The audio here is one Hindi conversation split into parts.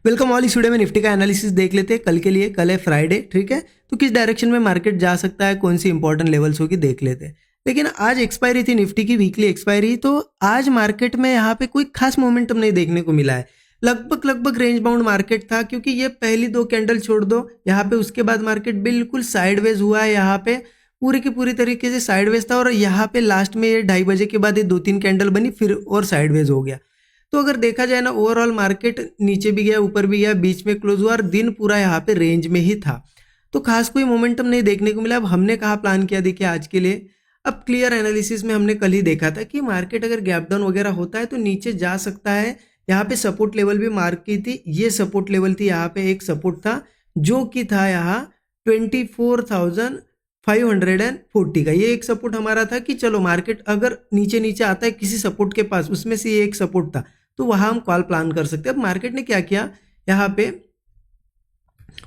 Welcome all. इस वीडियो में निफ्टी का एनालिसिस देख लेते हैं कल के लिए। कल है फ्राइडे, ठीक है। तो किस डायरेक्शन में मार्केट जा सकता है, कौन सी इंपॉर्टेंट लेवल्स होगी देख लेते हैं। लेकिन आज एक्सपायरी थी निफ्टी की, वीकली एक्सपायरी। तो आज मार्केट में यहाँ पे कोई खास मोमेंटम नहीं देखने को मिला है। लगभग रेंज बाउंड मार्केट था, क्योंकि ये पहली दो कैंडल छोड़ दो यहाँ पे, उसके बाद मार्केट बिल्कुल साइडवेज हुआ है। यहाँ पे पूरी की पूरी तरीके से साइडवेज था, और यहाँ पे लास्ट में ये 2:30 बजे के बाद ये 2-3 कैंडल बनी, फिर और साइडवेज हो गया। तो अगर देखा जाए ना, ओवरऑल मार्केट नीचे भी गया, ऊपर भी गया, बीच में क्लोज हुआ, और दिन पूरा यहाँ पे रेंज में ही था। तो खास कोई मोमेंटम नहीं देखने को मिला। अब हमने कहा प्लान किया, देखिए आज के लिए। अब क्लियर एनालिसिस में हमने कल ही देखा था कि मार्केट अगर गैप डाउन वगैरह होता है तो नीचे जा सकता है। यहाँ पे सपोर्ट लेवल भी मार्क की थी, ये सपोर्ट लेवल थी। यहाँ पे एक सपोर्ट था जो कि था यहाँ 24,540 का। ये एक सपोर्ट हमारा था कि चलो मार्केट अगर नीचे नीचे आता है किसी सपोर्ट के पास, उसमें से ये एक सपोर्ट था, तो वहां हम कॉल प्लान कर सकते हैं। अब मार्केट ने क्या किया, यहाँ पे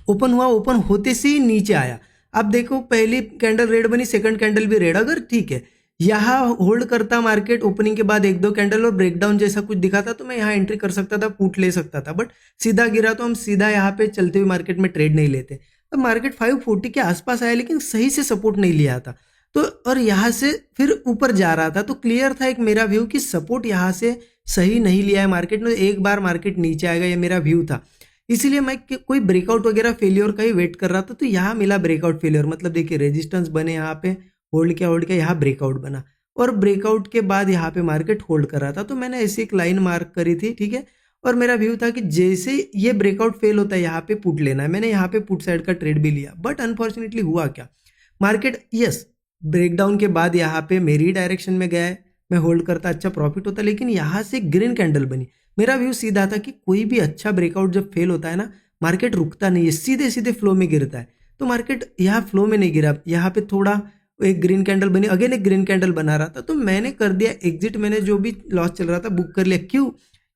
ओपन हुआ, ओपन होते से ही नीचे आया। अब देखो पहली कैंडल रेड बनी, सेकंड कैंडल भी रेड। अगर ठीक है यहाँ होल्ड करता मार्केट ओपनिंग के बाद एक दो कैंडल और ब्रेकडाउन जैसा कुछ दिखा था, तो मैं यहाँ एंट्री कर सकता था, पुट ले सकता था। बट सीधा गिरा तो हम सीधा यहाँ पे चलते हुए मार्केट में ट्रेड नहीं लेते। अब मार्केट 540 के आसपास आया, लेकिन सही से सपोर्ट नहीं लिया था। तो और यहाँ से फिर ऊपर जा रहा था, तो क्लियर था एक मेरा व्यू कि सपोर्ट यहाँ से सही नहीं लिया है मार्केट ने, एक बार मार्केट नीचे आएगा, ये मेरा व्यू था। इसीलिए मैं कोई ब्रेकआउट वगैरह फेलियर का ही वेट कर रहा था। तो यहाँ मिला ब्रेकआउट फेलियर, मतलब देखिए रेजिस्टेंस बने यहाँ पे, होल्ड किया, यहाँ ब्रेकआउट बना, और ब्रेकआउट के बाद यहाँ पे मार्केट होल्ड कर रहा था। तो मैंने ऐसी एक लाइन मार्क करी थी, ठीक है। और मेरा व्यू था कि जैसे ये ब्रेकआउट फेल होता है यहाँ पे पुट लेना है। मैंने यहाँ पे पुट साइड का ट्रेड भी लिया। बट अनफॉर्चुनेटली हुआ क्या, मार्केट यस ब्रेकडाउन के बाद यहाँ पे मेरी डायरेक्शन में गया है, मैं होल्ड करता, अच्छा प्रॉफिट होता। लेकिन यहाँ से ग्रीन कैंडल बनी। मेरा व्यू सीधा था कि कोई भी अच्छा ब्रेकआउट जब फेल होता है ना, मार्केट रुकता नहीं है, सीधे सीधे फ्लो में गिरता है। तो मार्केट यहाँ फ्लो में नहीं गिरा, यहाँ पे थोड़ा एक ग्रीन कैंडल बनी, अगेन एक ग्रीन कैंडल बना रहा था। तो मैंने कर दिया एग्जिट, मैंने जो भी लॉस चल रहा था बुक कर लिया। क्यों?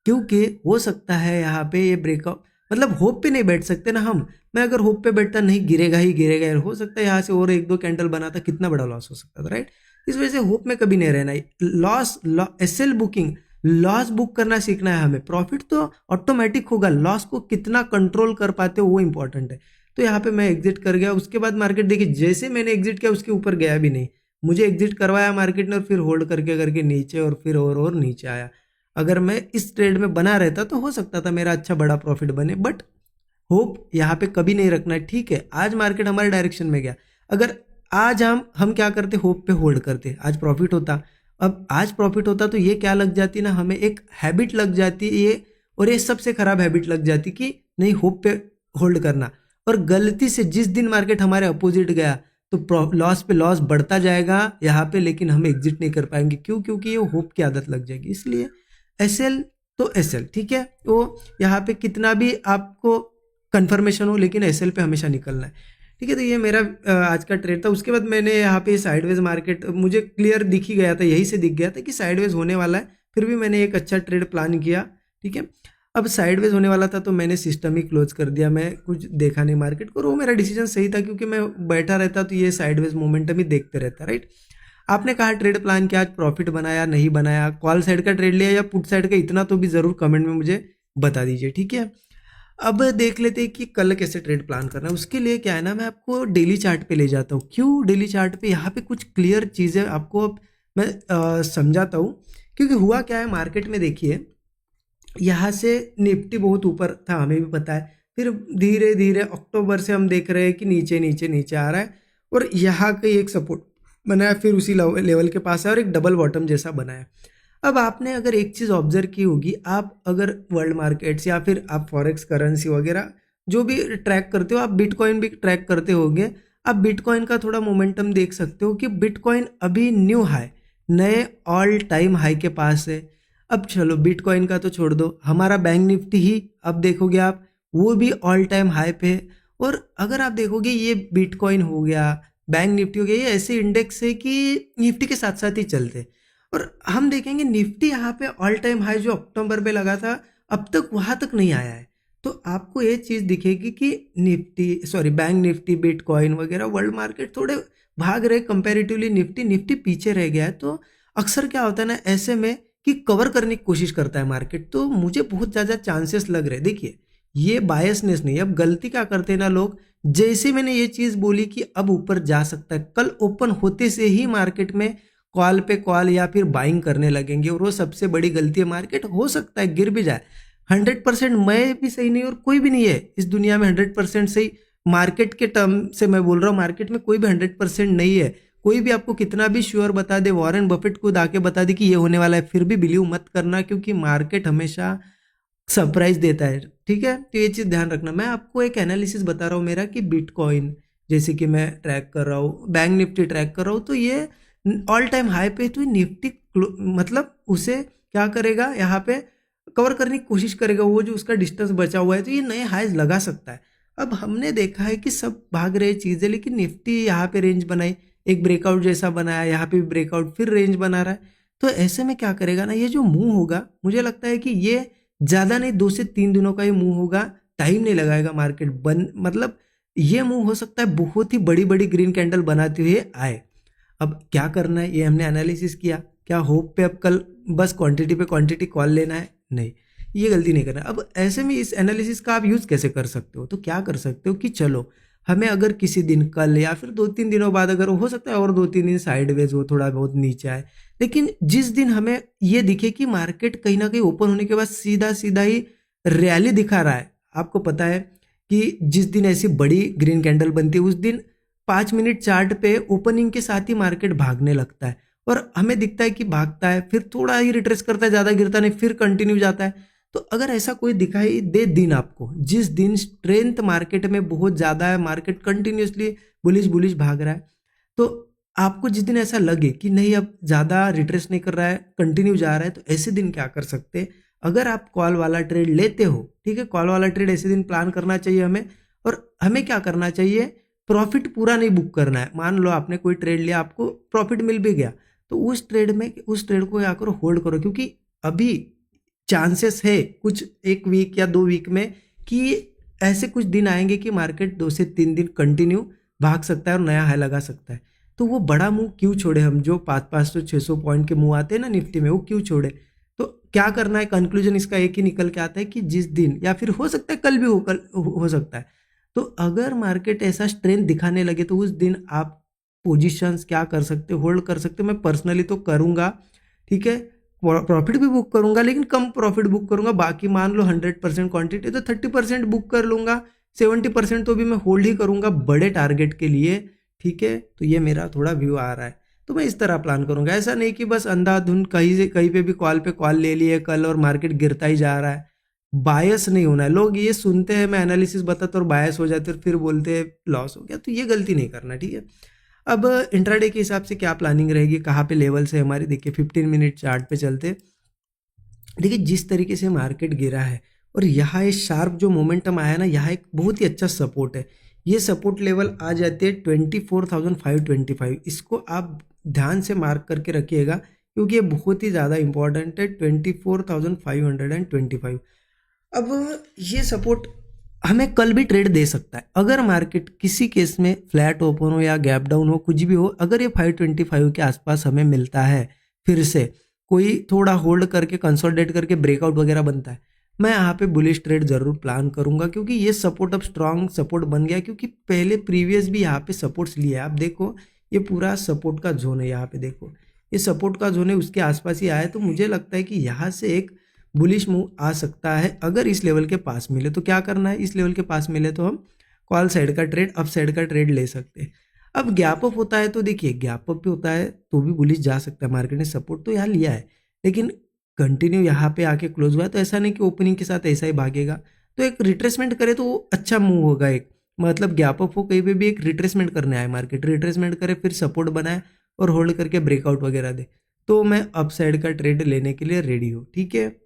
क्योंकि हो सकता है यहाँ पे ये ब्रेकआउट, मतलब होप पे नहीं बैठ सकते ना हम। मैं अगर होप पे बैठता, नहीं गिरेगा ही गिरेगा, हो सकता है यहाँ से और एक दो कैंडल बना था, कितना बड़ा लॉस हो सकता था, राइट। इस वजह से होप में कभी नहीं रहना है। Loss SL booking, loss book करना सीखना है हमें। प्रॉफिट तो ऑटोमेटिक होगा, लॉस को कितना कंट्रोल कर पाते हो वो इंपॉर्टेंट है। तो यहाँ पे मैं एग्जिट कर गया। उसके बाद मार्केट देखिए जैसे मैंने एग्जिट किया उसके ऊपर गया भी नहीं, मुझे एग्जिट करवाया मार्केट ने, और फिर होल्ड करके करके नीचे, और फिर और नीचे आया। अगर मैं इस ट्रेड में बना रहता तो हो सकता था मेरा अच्छा बड़ा प्रॉफिट बने। बट होप यहाँ पे कभी नहीं रखना है, ठीक है। आज मार्केट हमारे डायरेक्शन में गया, अगर आज हम क्या करते, होप पे होल्ड करते, आज प्रॉफिट होता। अब आज प्रॉफिट होता तो ये क्या लग जाती ना, हमें एक हैबिट लग जाती ये, और ये सबसे खराब हैबिट लग जाती कि नहीं होप पे होल्ड करना। और गलती से जिस दिन मार्केट हमारे अपोजिट गया तो लॉस पे लॉस बढ़ता जाएगा यहाँ पे, लेकिन हम एग्जिट नहीं कर पाएंगे। क्यों? क्योंकि ये होप की आदत लग जाएगी। इसलिए एसएल तो एसएल, ठीक है। तो यहाँ पे कितना भी आपको कंफर्मेशन हो, लेकिन एसएल पे हमेशा निकलना है, ठीक है। तो ये मेरा आज का ट्रेड था। उसके बाद मैंने यहाँ पे साइडवेज मार्केट मुझे क्लियर दिख ही गया था, यही से दिख गया था कि साइडवेज होने वाला है। फिर भी मैंने एक अच्छा ट्रेड प्लान किया, ठीक है। अब साइडवेज होने वाला था तो मैंने सिस्टम ही क्लोज कर दिया, मैं कुछ देखा नहीं मार्केट को। और वो मेरा डिसीजन सही था, क्योंकि मैं बैठा रहता तो ये साइडवेज मोमेंटम ही देखते रहता, राइट। आपने कहा ट्रेड प्लान किया, आज प्रॉफिट बनाया नहीं बनाया, कॉल साइड का ट्रेड लिया या पुट साइड का, इतना तो भी जरूर कमेंट में मुझे बता दीजिए, ठीक है। अब देख लेते हैं कि कल कैसे ट्रेड प्लान करना है। उसके लिए क्या है ना, मैं आपको डेली चार्ट पे ले जाता हूँ। क्यों डेली चार्ट पे? यहाँ पे कुछ क्लियर चीज़ें आपको मैं समझाता हूँ। क्योंकि हुआ क्या है मार्केट में, देखिए यहाँ से निफ्टी बहुत ऊपर था, हमें भी पता है। फिर धीरे धीरे अक्टूबर से हम देख रहे हैं कि नीचे नीचे नीचे आ रहा है, और यहाँ का एक सपोर्ट बनाया, फिर उसी लेवल के पास है, और एक डबल बॉटम जैसा बनाया। अब आपने अगर एक चीज़ ऑब्जर्व की होगी, आप अगर वर्ल्ड मार्केट्स या फिर आप फॉरेक्स करेंसी वगैरह जो भी ट्रैक करते हो, आप बिटकॉइन भी ट्रैक करते होंगे, आप बिटकॉइन का थोड़ा मोमेंटम देख सकते हो कि बिटकॉइन अभी न्यू हाई, नए ऑल टाइम हाई के पास है। अब चलो बिटकॉइन का तो छोड़ दो, हमारा बैंक निफ्टी ही अब देखोगे आप, वो भी ऑल टाइम हाई पे है। और अगर आप देखोगे ये बिटकॉइन हो गया, बैंक निफ्टी हो गया, ये ऐसे इंडेक्स है कि निफ्टी के साथ साथ ही चलते। और हम देखेंगे निफ्टी यहाँ पे ऑल टाइम हाई जो अक्टूबर पे लगा था, अब तक वहां तक नहीं आया है। तो आपको ये चीज़ दिखेगी कि बैंक निफ्टी बिटकॉइन वगैरह वर्ल्ड मार्केट थोड़े भाग रहे कंपैरेटिवली, निफ्टी पीछे रह गया है। तो अक्सर क्या होता है ना ऐसे में कि कवर करने की कोशिश करता है मार्केट। तो मुझे बहुत ज़्यादा चांसेस लग रहे हैं। देखिए ये बायसनेस नहीं। अब गलती क्या करते हैं ना लोग, जैसे मैंने ये चीज़ बोली कि अब ऊपर जा सकता है, कल ओपन होते से ही मार्केट में कॉल पे कॉल या फिर बाइंग करने लगेंगे, और वो सबसे बड़ी गलती है। मार्केट हो सकता है गिर भी जाए, 100% मैं भी सही नहीं और कोई भी नहीं है इस दुनिया में 100% सही। मार्केट के टर्म से मैं बोल रहा हूँ, मार्केट में कोई भी 100% नहीं है। कोई भी आपको कितना भी श्योर बता दे, वॉरेन बफेट खुद आके बता दे कि ये होने वाला है, फिर भी बिलीव मत करना, क्योंकि मार्केट हमेशा सरप्राइज देता है। ठीक है, तो ये चीज़ ध्यान रखना। मैं आपको एक एनालिसिस बता रहा हूँ मेरा कि बिटकॉइन जैसे कि मैं ट्रैक कर रहा हूँ, बैंक निफ्टी ट्रैक कर रहा हूँ, तो ये ऑल टाइम हाई पे, तो निफ्टी मतलब उसे क्या करेगा, यहाँ पे कवर करने की कोशिश करेगा, वो जो उसका डिस्टेंस बचा हुआ है, तो ये नए हाइज लगा सकता है। अब हमने देखा है कि सब भाग रहे चीज़ें, लेकिन निफ्टी यहाँ पे रेंज बनाई, एक ब्रेकआउट जैसा बनाया, यहाँ पे भी ब्रेकआउट, फिर रेंज बना रहा है। तो ऐसे में क्या करेगा ना, ये जो मूव होगा, मुझे लगता है कि ये ज़्यादा नहीं 2 से 3 दिनों का ये मूव होगा, टाइम नहीं लगाएगा मार्केट बन, मतलब ये मूव हो सकता है बहुत ही बड़ी बड़ी ग्रीन कैंडल बनाते हुए आए। अब क्या करना है, ये हमने एनालिसिस किया, क्या होप पे अब कल बस क्वांटिटी पे क्वांटिटी कॉल लेना है? नहीं, ये गलती नहीं करना। अब ऐसे में इस एनालिसिस का आप यूज़ कैसे कर सकते हो? तो क्या कर सकते हो कि चलो हमें अगर किसी दिन कल या फिर 2-3 दिनों बाद, अगर हो सकता है और 2-3 दिन साइडवेज हो, थोड़ा बहुत नीचे आए, लेकिन जिस दिन हमें ये दिखे कि मार्केट कहीं ना कहीं ओपन होने के बाद सीधा सीधा ही रैली दिखा रहा है, आपको पता है कि जिस दिन ऐसी बड़ी ग्रीन कैंडल बनती है उस दिन 5 मिनट चार्ट पे ओपनिंग के साथ ही मार्केट भागने लगता है, और हमें दिखता है कि भागता है, फिर थोड़ा ही रिट्रेस करता है, ज़्यादा गिरता नहीं, फिर कंटिन्यू जाता है। तो अगर ऐसा कोई दिखाई दे दिन आपको, जिस दिन स्ट्रेंथ मार्केट में बहुत ज़्यादा है, मार्केट कंटिन्यूसली बुलिश बुलिश भाग रहा है, तो आपको जिस दिन ऐसा लगे कि नहीं अब ज़्यादा रिट्रेस नहीं कर रहा है, कंटिन्यू जा रहा है, तो ऐसे दिन क्या कर सकते हैं? अगर आप कॉल वाला ट्रेड लेते हो, ठीक है, कॉल वाला ट्रेड ऐसे दिन प्लान करना चाहिए हमें। और हमें क्या करना चाहिए, प्रॉफिट पूरा नहीं बुक करना है। मान लो आपने कोई ट्रेड लिया, आपको प्रॉफिट मिल भी गया, तो उस ट्रेड को क्या करो, होल्ड करो, क्योंकि अभी चांसेस है कुछ 1 वीक या 2 वीक में कि ऐसे कुछ दिन आएंगे कि मार्केट 2 से 3 दिन कंटिन्यू भाग सकता है और नया हाई लगा सकता है। तो वो बड़ा मुंह क्यों छोड़े हम, जो 500-600 पॉइंट के मुंह आते हैं ना निफ्टी में, वो क्यों छोड़े? तो क्या करना है, कंक्लूजन इसका एक ही निकल के आता है कि जिस दिन, या फिर हो सकता है कल भी हो सकता है, तो अगर मार्केट ऐसा स्ट्रेंथ दिखाने लगे तो उस दिन आप पोजीशंस क्या कर सकते हो, होल्ड कर सकते हो। मैं पर्सनली तो करूंगा, ठीक है, प्रॉफिट भी बुक करूंगा, लेकिन कम प्रॉफिट बुक करूंगा। बाकी मान लो 100% क्वांटिटी तो 30% बुक कर लूंगा, 70% तो भी मैं होल्ड ही करूंगा बड़े टारगेट के लिए। ठीक है, तो ये मेरा थोड़ा व्यू आ रहा है, तो मैं इस तरह प्लान करूंगा। ऐसा नहीं कि बस अंधाधुंध कहीं से कहीं पे भी कॉल पे कॉल ले लिए कल और मार्केट गिरता ही जा रहा है। बायस नहीं होना है। लोग ये सुनते हैं मैं एनालिसिस बताता और बायस हो जाते और फिर बोलते हैं लॉस हो गया, तो ये गलती नहीं करना, ठीक है। अब इंट्राडे के हिसाब से क्या प्लानिंग रहेगी, कहाँ पे लेवल्स है हमारी, देखिए 15 मिनट चार्ट पे चलते। देखिए जिस तरीके से मार्केट गिरा है और यहाँ ये शार्प जो मोमेंटम आया ना, यहाँ एक बहुत ही अच्छा सपोर्ट है। ये सपोर्ट लेवल आ जाते हैं 24,525। इसको आप ध्यान से मार्क करके रखिएगा, क्योंकि ये बहुत ही ज़्यादा इंपॉर्टेंट है, 24,525। अब ये सपोर्ट हमें कल भी ट्रेड दे सकता है, अगर मार्केट किसी केस में फ्लैट ओपन हो या गैप डाउन हो, कुछ भी हो, अगर ये 525 के आसपास हमें मिलता है, फिर से कोई थोड़ा होल्ड करके कंसोलिडेट करके ब्रेकआउट वगैरह बनता है, मैं यहाँ पे बुलिश ट्रेड जरूर प्लान करूंगा, क्योंकि ये सपोर्ट अब स्ट्रांग सपोर्ट बन गया, क्योंकि पहले प्रीवियस भी यहाँ पे सपोर्ट्स लिए आप देखो, ये पूरा सपोर्ट का जोन है, यहाँ पे देखो ये सपोर्ट का जोन है, उसके आसपास ही आया है। तो मुझे लगता है कि यहाँ से एक बुलिश मूव आ सकता है अगर इस लेवल के पास मिले। तो क्या करना है, इस लेवल के पास मिले तो हम कॉल साइड का ट्रेड, अप साइड का ट्रेड ले सकते हैं। अब गैप अप होता है तो देखिए गैप अप भी होता है तो भी बुलिश जा सकता है, मार्केट ने सपोर्ट तो यहाँ लिया है, लेकिन कंटिन्यू यहाँ पे आके क्लोज हुआ है, तो ऐसा नहीं कि ओपनिंग के साथ ऐसा ही भागेगा। तो एक रिट्रेसमेंट करे तो वो अच्छा मूव होगा, एक मतलब गैप अप हो कहीं पे भी एक रिट्रेसमेंट करने आए, मार्केट रिट्रेसमेंट करे फिर सपोर्ट बनाए और होल्ड करके ब्रेकआउट वगैरह दे, तो मैं अप साइड का ट्रेड लेने के लिए रेडी हूँ, ठीक है।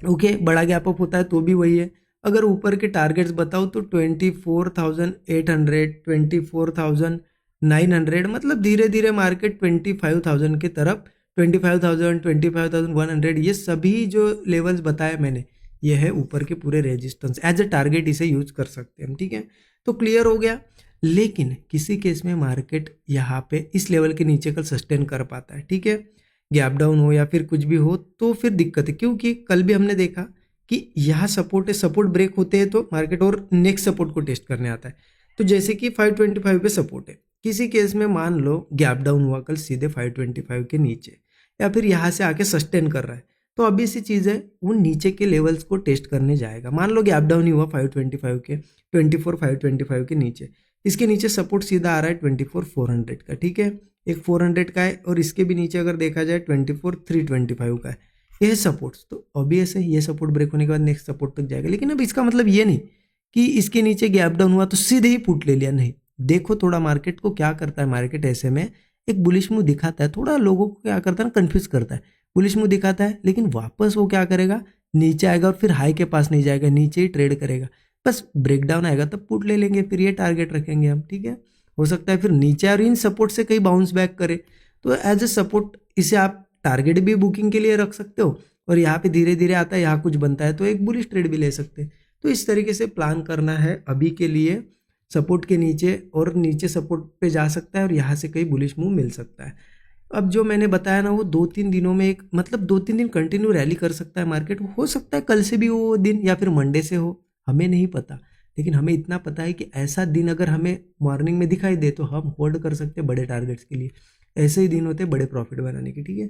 ओके, बड़ा गैप अप होता है तो भी वही है। अगर ऊपर के टारगेट्स बताओ तो 24,800, 24,900, मतलब धीरे धीरे मार्केट 25,000 की तरफ, 25,000, 25,100, ये सभी जो लेवल्स बताए मैंने, ये है ऊपर के पूरे रेजिस्टेंस, एज ए टारगेट इसे यूज कर सकते हैं हम, ठीक है। तो क्लियर हो गया। लेकिन किसी केस में मार्केट यहाँ पे इस लेवल के नीचे कल सस्टेन कर पाता है, ठीक है, गैप डाउन हो या फिर कुछ भी हो तो फिर दिक्कत है, क्योंकि कल भी हमने देखा कि यहाँ सपोर्ट है, सपोर्ट ब्रेक होते हैं तो मार्केट और नेक्स्ट सपोर्ट को टेस्ट करने आता है। तो जैसे कि 525 पे सपोर्ट है, किसी केस में मान लो गैप डाउन हुआ कल सीधे 525 के नीचे, या फिर यहाँ से आके सस्टेन कर रहा है, तो अभी सी चीज़ है वो नीचे के लेवल्स को टेस्ट करने जाएगा। मान लो गैप डाउन ही हुआ 525 के 525 के नीचे, इसके नीचे सपोर्ट सीधा आ रहा है 24,400 का, ठीक है, एक 400 का है, और इसके भी नीचे अगर देखा जाए 24,325 का है, ये है सपोर्ट्स। तो ऑब्वियस है ये सपोर्ट ब्रेक होने के बाद नेक्स्ट सपोर्ट तक जाएगा। लेकिन अब इसका मतलब ये नहीं कि इसके नीचे गैप डाउन हुआ तो सीधे ही पुट ले लिया, नहीं। देखो थोड़ा मार्केट को क्या करता है, मार्केट ऐसे में एक बुलिश मूव दिखाता है, थोड़ा लोगों को क्या करता है ना, कंफ्यूज करता है। बुलिश मूव दिखाता है लेकिन वापस वो क्या करेगा, नीचे आएगा और फिर हाई के पास नहीं जाएगा, नीचे ही ट्रेड करेगा। बस ब्रेकडाउन आएगा तब पुट ले लेंगे, फिर ये टारगेट रखेंगे हम, ठीक है। हो सकता है फिर नीचे और इन सपोर्ट से कहीं बाउंस बैक करे, तो एज ए सपोर्ट इसे आप टारगेट भी बुकिंग के लिए रख सकते हो, और यहाँ पे धीरे धीरे आता है, यहाँ कुछ बनता है तो एक बुलिश ट्रेड भी ले सकते हैं। तो इस तरीके से प्लान करना है अभी के लिए। सपोर्ट के नीचे और नीचे सपोर्ट पे जा सकता है और यहाँ से कहीं बुलिश मूव मिल सकता है। अब जो मैंने बताया ना वो 2-3 दिनों में एक मतलब 2-3 दिन कंटिन्यू रैली कर सकता है मार्केट, हो सकता है कल से भी वो दिन या फिर मंडे से हो, हमें नहीं पता। लेकिन हमें इतना पता है कि ऐसा दिन अगर हमें मॉर्निंग में दिखाई दे तो हम होल्ड कर सकते हैं बड़े टारगेट्स के लिए। ऐसे ही दिन होते हैं बड़े प्रॉफिट बनाने के, ठीक है।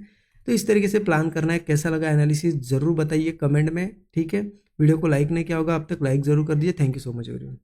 तो इस तरीके से प्लान करना है। कैसा लगा एनालिसिस ज़रूर बताइए कमेंट में, ठीक है। वीडियो को लाइक नहीं किया होगा अब तक, लाइक ज़रूर कर दीजिए। Thank you so much everyone.